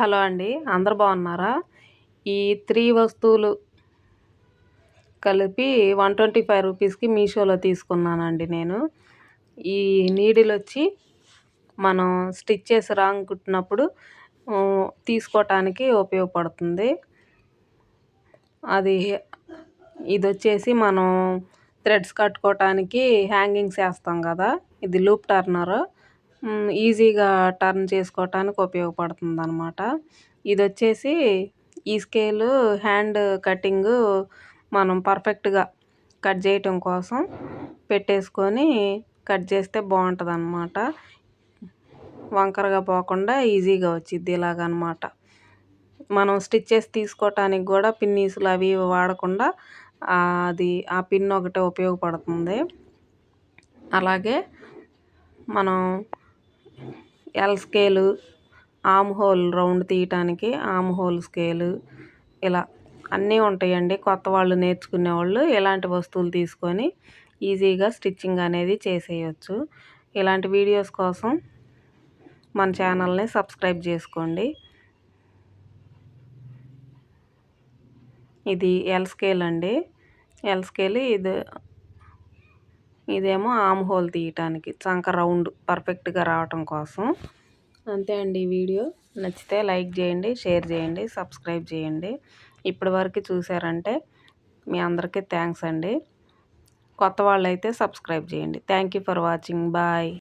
Hello అండి. అందరూ బాగున్నారా? ఈ 3 వస్తువులు కలిపి రూ. 125కి మీషోలో తీసుకున్నానండి నేను. ఈ నీడిలొచ్చి మనం స్టిచెస్ రాంగ్ కుట్టినప్పుడు తీసుకోవటానికి ఉపయోగపడుతుంది. అది ఇదొచ్చేసి మనం థ్రెడ్స్ కట్టుకోవటానికి హ్యాంగింగ్స్ ఏస్తాం గదా! ఇది లూప్ టర్నర్. ఈజీగా టర్న్ చేసుకోవటానికి ఉపయోగపడుతుందనమాట. ఇదొచ్చేసి ఈ స్కేలు హ్యాండ్ కటింగు మనం పర్ఫెక్ట్‌గా కట్ చేయటం కోసం పెట్టేసుకొని కట్ చేస్తే బావుంటదనమాట. వంకరగా పోకుండా ఈజీగా వచ్చిద్ది ఇలాగనమాట. మనం స్టిచెస్ తీసుకోవటానికి గూడా పిన్నీసులు అవి ఇవి వాడకుండా అది ఆ పిన్ ఒకటే ఉపయోగపడుతుంది. అలాగే మనం L scale, arm whole round తీయటానికి ఆర్మ్ హోల్ స్కేలు ఇలా అన్నీ ఉంటాయండి. కొత్త వాళ్ళు నేర్చుకునేవాళ్ళు ఇలాంటి వస్తువులు తీసుకొని ఈజీగా స్టిచ్చింగ్ అనేది చేసేయొచ్చు. ఇలాంటి వీడియోస్ కోసం మన ఛానల్ని సబ్స్క్రైబ్ చేసుకోండి. ఇది ఎల్ స్కేల్ అండి. ఎల్ స్కేల్ ఇదేమో ఆర్మ్ హోల్ తీయటానికి చంక రౌండ్ పర్ఫెక్ట్‌గా రావటం కోసం. అంతే అండి ఈ వీడియో. నచ్చితే లైక్ చేయండి, షేర్ చేయండి, సబ్స్క్రైబ్ చేయండి. ఇప్పటి వరకు చూసారంటే మీ అందరికీ థ్యాంక్స్ అండి. కొత్త వాళ్ళైతే సబ్స్క్రైబ్ చేయండి. Thank you for watching. Bye.